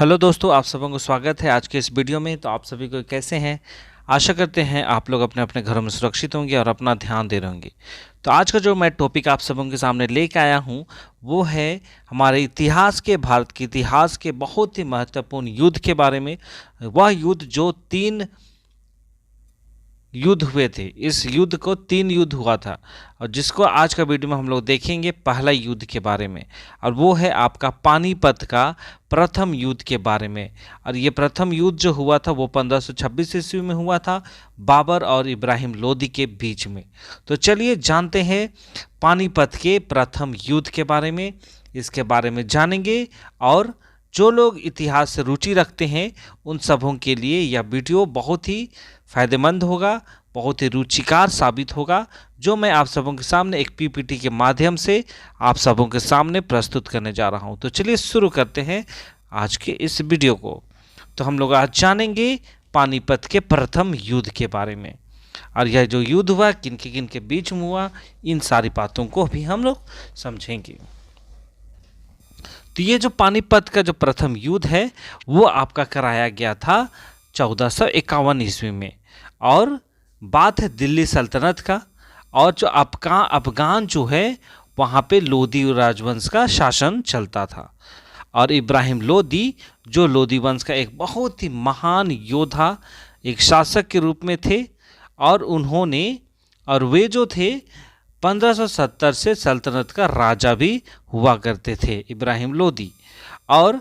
Hello दोस्तों, आप सबों को स्वागत है आज के इस वीडियो में। तो आप सभी को कैसे हैं? आशा करते हैं आप लोग अपने अपने घरों में सुरक्षित होंगे और अपना ध्यान दे रहे होंगे। तो आज का जो मैं टॉपिक आप सबों के सामने लेके आया हूं वो है हमारे इतिहास के, भारत के इतिहास के बहुत ही महत्वपूर्ण युद्ध के बारे में। वह युद्ध जो 3 युद्ध हुए थे, इस युद्ध को 3 युद्ध हुआ था और जिसको आज का वीडियो में हम लोग देखेंगे पहला युद्ध के बारे में, और वो है आपका पानीपत का प्रथम युद्ध के बारे में। और ये प्रथम युद्ध जो हुआ था वो 1526 ईस्वी में हुआ था, बाबर और इब्राहिम लोदी के बीच में। तो चलिए जानते हैं पानीपत के प्रथम युद्ध के बारे में, इसके बारे में जानेंगे। और जो लोग इतिहास से रुचि रखते हैं उन सबों के लिए यह वीडियो बहुत ही फायदेमंद होगा, बहुत ही रुचिकार साबित होगा, जो मैं आप सबों के सामने एक पीपीटी के माध्यम से आप सबों के सामने प्रस्तुत करने जा रहा हूं। तो चलिए शुरू करते हैं आज के इस वीडियो को। तो हम लोग आज जानेंगे पानीपत के प्रथम युद्ध के बारे में, और यह जो युद्ध हुआ किन के बीच में हुआ, इन सारी बातों को भी हम लोग समझेंगे। तो ये जो पानीपत का जो प्रथम युद्ध है वो आपका कराया गया था 1451 ईस्वी में, और बात है दिल्ली सल्तनत का। और जो अफगान जो है वहाँ पे लोदी राजवंश का शासन चलता था, और इब्राहिम लोदी जो लोदी वंश का एक बहुत ही महान योद्धा, एक शासक के रूप में थे। और वे जो थे 1570 से सल्तनत का राजा भी हुआ करते थे, इब्राहिम लोदी। और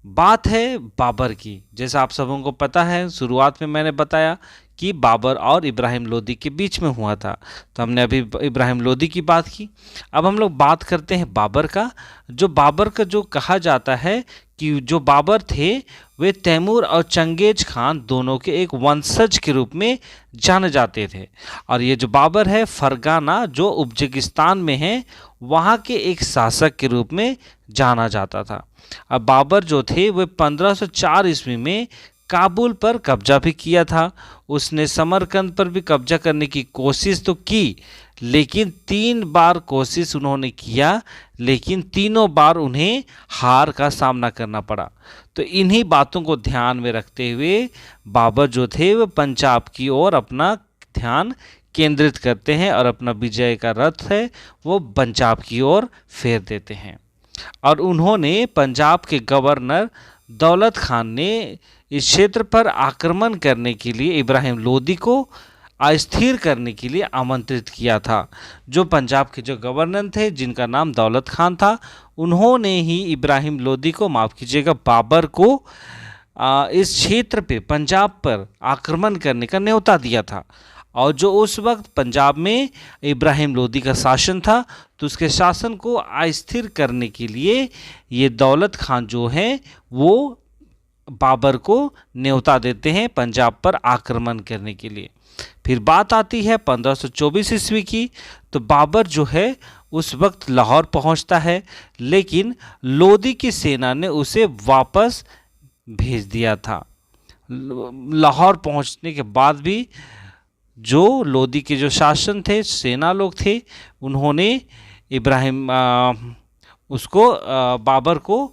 बात है बाबर की। जैसा आप सबों को पता है, शुरुआत में मैंने बताया कि बाबर और इब्राहिम लोदी के बीच में हुआ था, तो हमने अभी इब्राहिम लोदी की बात की। अब हम लोग बात करते हैं बाबर का। बाबर का जो कहा जाता है कि जो बाबर थे वे तैमूर और चंगेज खान दोनों के एक वंशज के रूप में जाने जाते थे। और ये जो बाबर है फरगाना जो उज्बेकिस्तान में है वहाँ के एक शासक के रूप में जाना जाता था। अब बाबर जो थे वे 1504 ईस्वी में काबुल पर कब्जा भी किया था। उसने समरकंद पर भी कब्जा करने की कोशिश तो की, लेकिन 3 बार कोशिश उन्होंने किया, लेकिन तीनों बार उन्हें हार का सामना करना पड़ा। तो इन्हीं बातों को ध्यान में रखते हुए बाबर जो थे वह पंजाब की ओर अपना ध्यान केंद्रित करते हैं और अपना विजय का रथ है वो पंजाब की ओर फेर देते हैं। और उन्होंने पंजाब के गवर्नर दौलत खान ने इस क्षेत्र पर आक्रमण करने के लिए इब्राहिम लोदी को अस्थिर करने के लिए आमंत्रित किया था। जो पंजाब के जो गवर्नर थे जिनका नाम दौलत खान था, उन्होंने ही इब्राहिम लोदी को, माफ़ कीजिएगा, बाबर को इस क्षेत्र पे पंजाब पर आक्रमण करने का न्योता दिया था। और जो उस वक्त पंजाब में इब्राहिम लोदी का शासन था, तो उसके शासन को अस्थिर करने के लिए ये दौलत खान जो हैं वो बाबर को न्योता देते हैं पंजाब पर आक्रमण करने के लिए। फिर बात आती है 1524 ईस्वी की। तो बाबर जो है उस वक्त लाहौर पहुंचता है, लेकिन लोदी की सेना ने उसे वापस भेज दिया था। लाहौर पहुंचने के बाद भी जो लोदी के जो शासन थे, सेना लोग थे, उन्होंने बाबर को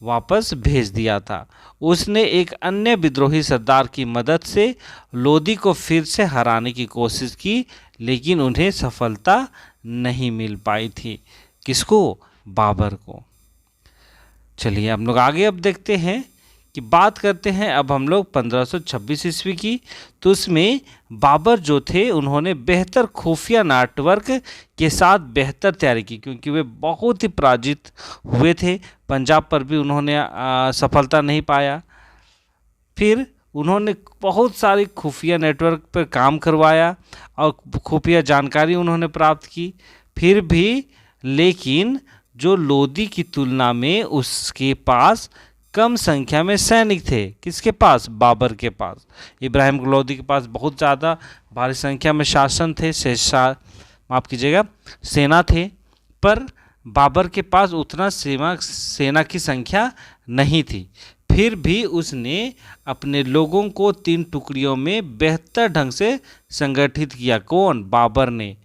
वापस भेज दिया था। उसने एक अन्य विद्रोही सरदार की मदद से लोदी को फिर से हराने की कोशिश की, लेकिन उन्हें सफलता नहीं मिल पाई थी। किसको? बाबर को। चलिए हम लोग आगे अब देखते हैं कि बात करते हैं अब हम लोग 1526 ईस्वी की। तो उसमें बाबर जो थे उन्होंने बेहतर खुफिया नेटवर्क के साथ बेहतर तैयारी की, क्योंकि वे बहुत ही पराजित हुए थे। पंजाब पर भी उन्होंने सफलता नहीं पाया। फिर उन्होंने बहुत सारी खुफिया नेटवर्क पर काम करवाया और खुफिया जानकारी उन्होंने प्राप्त की। फिर भी लेकिन जो लोदी की तुलना में उसके पास कम संख्या में सैनिक थे। किसके पास? बाबर के पास। इब्राहिम लोदी के पास बहुत ज़्यादा भारी संख्या में शासन थे, माफ़ कीजिएगा, सेना थे, पर बाबर के पास उतना सेना की संख्या नहीं थी। फिर भी उसने अपने लोगों को 3 टुकड़ियों में बेहतर ढंग से संगठित किया। कौन? बाबर ने।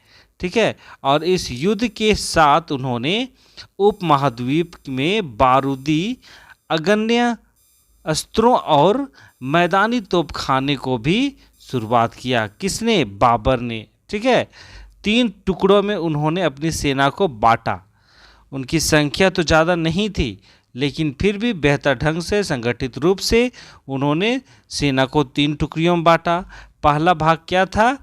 ठीक है। और इस युद्ध के साथ उन्होंने उपमहाद्वीप में बारूदी अगन्य अस्त्रों और मैदानी तोपखाने को भी शुरुआत किया। किसने? बाबर ने। ठीक है, 3 टुकड़ों में उन्होंने अपनी सेना को बांटा। उनकी संख्या तो ज़्यादा नहीं थी, लेकिन फिर भी बेहतर ढंग से संगठित रूप से उन्होंने सेना को 3 टुकड़ियों में बांटा। पहला भाग क्या था?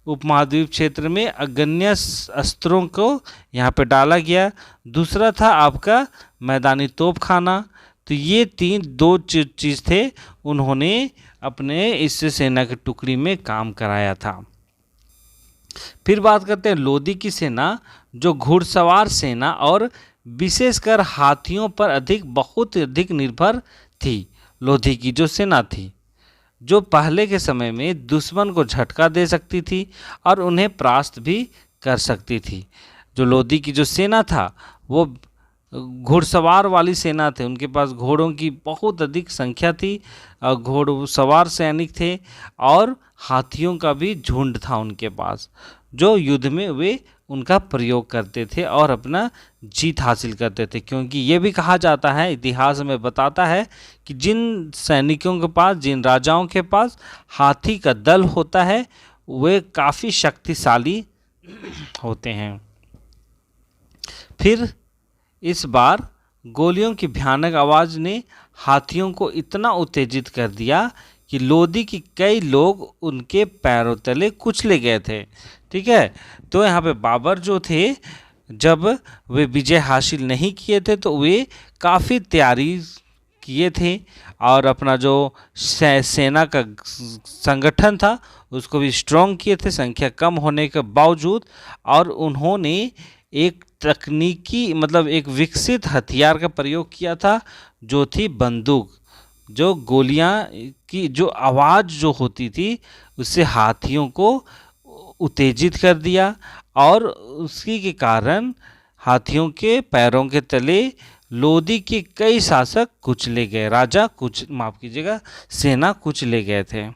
उपमहाद्वीप क्षेत्र में अगण्य अस्त्रों को यहाँ पे डाला गया। दूसरा था आपका मैदानी तोपखाना। तो ये दो चीज़ थे, उन्होंने अपने इस सेना की टुकड़ी में काम कराया था। फिर बात करते हैं लोदी की सेना, जो घुड़सवार सेना और विशेषकर हाथियों पर बहुत अधिक निर्भर थी। लोदी की जो सेना थी, जो पहले के समय में दुश्मन को झटका दे सकती थी और उन्हें परास्त भी कर सकती थी। जो लोदी की जो सेना था वो घुड़सवार वाली सेना थे, उनके पास घोड़ों की बहुत अधिक संख्या थी, घोड़सवार सैनिक थे और हाथियों का भी झुंड था उनके पास, जो युद्ध में वे उनका प्रयोग करते थे और अपना जीत हासिल करते थे। क्योंकि ये भी कहा जाता है, इतिहास में बताता है कि जिन सैनिकों के पास, जिन राजाओं के पास हाथी का दल होता है, वे काफ़ी शक्तिशाली होते हैं। फिर इस बार गोलियों की भयानक आवाज़ ने हाथियों को इतना उत्तेजित कर दिया कि लोदी के कई लोग उनके पैरों तले कुचले गए थे। ठीक है, तो यहाँ पे बाबर जो थे, जब वे विजय हासिल नहीं किए थे तो वे काफ़ी तैयारी किए थे और अपना जो सेना का संगठन था उसको भी स्ट्रॉन्ग किए थे, संख्या कम होने के बावजूद। और उन्होंने एक तकनीकी मतलब एक विकसित हथियार का प्रयोग किया था, जो थी बंदूक। जो गोलियां की जो आवाज़ जो होती थी उससे हाथियों को उत्तेजित कर दिया और उसी के कारण हाथियों के पैरों के तले लोदी के कई शासक कुचले गए, राजा माफ कीजिएगा, सेना कुचले गए थे।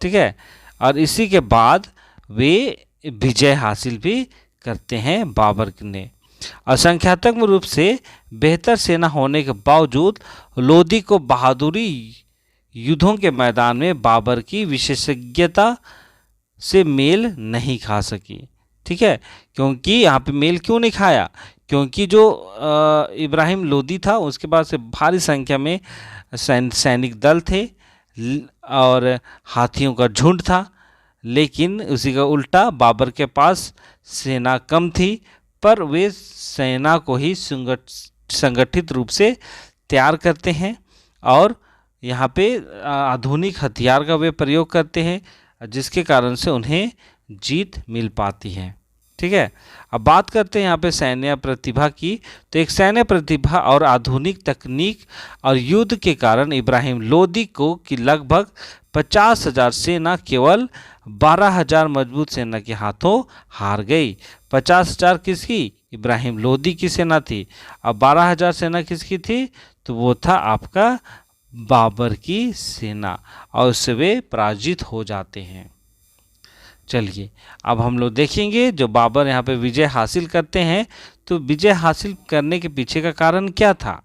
ठीक है, और इसी के बाद वे विजय हासिल भी करते हैं बाबर ने। असंख्यात्मक रूप से बेहतर सेना होने के बावजूद लोदी को बहादुरी युद्धों के मैदान में बाबर की विशेषज्ञता से मेल नहीं खा सकी। ठीक है, क्योंकि यहाँ पे मेल क्यों नहीं खाया? क्योंकि जो इब्राहिम लोदी था उसके पास भारी संख्या में सैनिक दल थे और हाथियों का झुंड था, लेकिन उसी का उल्टा बाबर के पास सेना कम थी, पर वे सेना को ही संगठित रूप से तैयार करते हैं और यहाँ पे आधुनिक हथियार का वे प्रयोग करते हैं, जिसके कारण से उन्हें जीत मिल पाती है। ठीक है, अब बात करते हैं यहाँ पे सैन्य प्रतिभा की। तो एक सैन्य प्रतिभा और आधुनिक तकनीक और युद्ध के कारण इब्राहिम लोदी को की लगभग 50,000 सेना केवल 12,000 मजबूत सेना के हाथों हार गई। 50,000 किसकी? इब्राहिम लोदी की सेना थी। अब 12,000 सेना किसकी थी? तो वो था आपका बाबर की सेना, और उससे वे पराजित हो जाते हैं। चलिए अब हम लोग देखेंगे जो बाबर यहाँ पे विजय हासिल करते हैं, तो विजय हासिल करने के पीछे का कारण क्या था?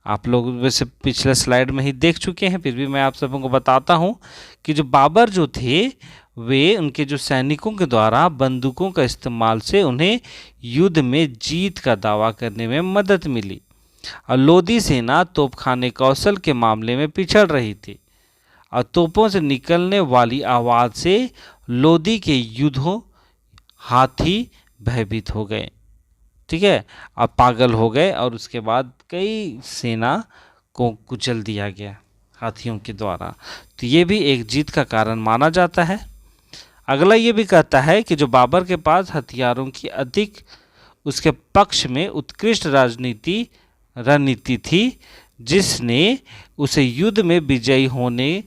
आप लोग वैसे पिछले स्लाइड में ही देख चुके हैं, फिर भी मैं आप सबको बताता हूँ कि जो बाबर जो थे वे उनके जो सैनिकों के द्वारा बंदूकों का इस्तेमाल से उन्हें युद्ध में जीत का दावा करने में मदद मिली, और लोदी सेना तोपखाने कौशल के मामले में पिछड़ रही थी, और तोपों से निकलने वाली आवाज़ से लोदी के युद्धों हाथी भयभीत हो गए। ठीक है, अब पागल हो गए और उसके बाद कई सेना को कुचल दिया गया हाथियों के द्वारा। तो ये भी एक जीत का कारण माना जाता है। अगला ये भी कहता है कि जो बाबर के पास हथियारों की अधिक उसके पक्ष में उत्कृष्ट रणनीति थी, जिसने उसे युद्ध में विजयी होने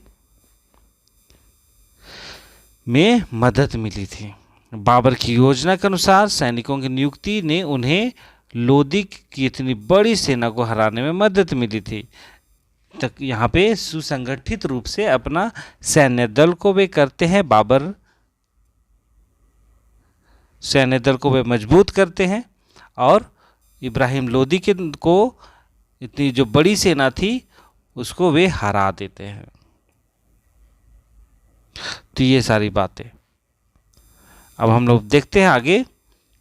में मदद मिली थी। बाबर की योजना के अनुसार सैनिकों की नियुक्ति ने उन्हें लोदी की इतनी बड़ी सेना को हराने में मदद मिली थी। तक यहाँ पे सुसंगठित रूप से अपना सैन्य दल को वे करते हैं, बाबर सैन्य दल को वे मजबूत करते हैं, और इब्राहिम लोदी को इतनी जो बड़ी सेना थी उसको वे हरा देते हैं। तो ये सारी बातें। अब हम लोग देखते हैं आगे,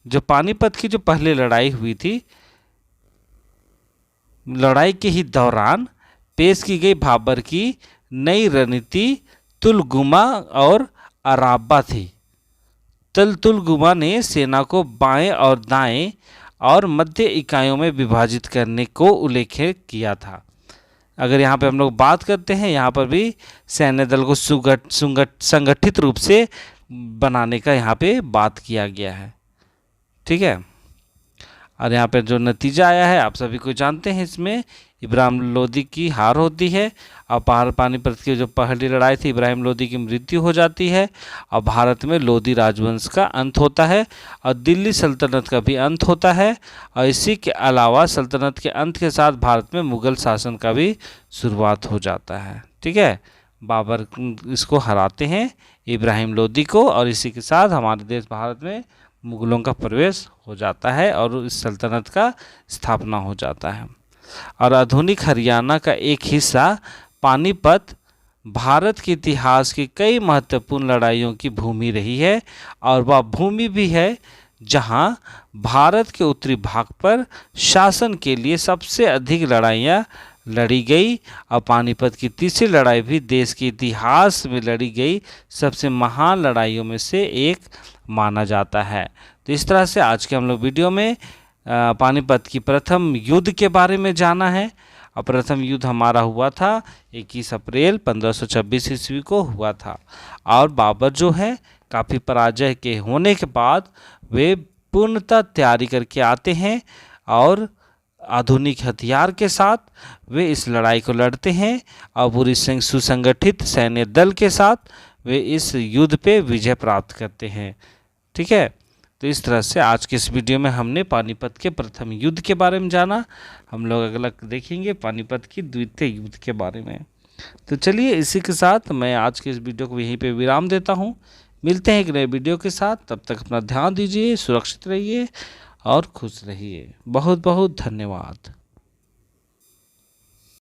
जो पानीपत की जो पहली लड़ाई हुई थी, लड़ाई के ही दौरान पेश की गई बाबर की नई रणनीति तुलगुमा और अराबा थी। तुलगुमा ने सेना को बाएं और दाएं और मध्य इकाइयों में विभाजित करने को उल्लेख किया था। अगर यहाँ पे हम लोग बात करते हैं, यहाँ पर भी सैन्य दल को संगठित रूप से बनाने का यहाँ पे बात किया गया है। ठीक है, और यहाँ पे जो नतीजा आया है आप सभी को जानते हैं। इसमें इब्राहिम लोदी की हार होती है और पानीपत की जो पहली लड़ाई थी, इब्राहिम लोदी की मृत्यु हो जाती है और भारत में लोदी राजवंश का अंत होता है और दिल्ली सल्तनत का भी अंत होता है। और इसी के अलावा सल्तनत के अंत के साथ भारत में मुगल शासन का भी शुरुआत हो जाता है। ठीक है, बाबर इसको हराते हैं, इब्राहिम लोदी को, और इसी के साथ हमारे देश भारत में मुगलों का प्रवेश हो जाता है और इस सल्तनत का स्थापना हो जाता है। और आधुनिक हरियाणा का एक हिस्सा पानीपत भारत के इतिहास की कई महत्वपूर्ण लड़ाइयों की भूमि रही है और वह भूमि भी है जहां भारत के उत्तरी भाग पर शासन के लिए सबसे अधिक लड़ाइयां लड़ी गई। और पानीपत की तीसरी लड़ाई भी देश के इतिहास में लड़ी गई सबसे महान लड़ाइयों में से एक माना जाता है। तो इस तरह से आज के हम लोग वीडियो में पानीपत की प्रथम युद्ध के बारे में जाना है। और प्रथम युद्ध हमारा हुआ था 21 अप्रैल 1526 ईस्वी को हुआ था। और बाबर जो है काफ़ी पराजय के होने के बाद वे पूर्णतः तैयारी करके आते हैं और आधुनिक हथियार के साथ वे इस लड़ाई को लड़ते हैं और पूरी सुसंगठित सैन्य दल के साथ वे इस युद्ध पे विजय प्राप्त करते हैं। ठीक है, तो इस तरह से आज के इस वीडियो में हमने पानीपत के प्रथम युद्ध के बारे में जाना। हम लोग अगला देखेंगे पानीपत की द्वितीय युद्ध के बारे में। तो चलिए इसी के साथ मैं आज के इस वीडियो को यहीं पे विराम देता हूँ। मिलते हैं एक नए वीडियो के साथ, तब तक अपना ध्यान दीजिए, सुरक्षित रहिए और खुश रहिए। बहुत बहुत धन्यवाद।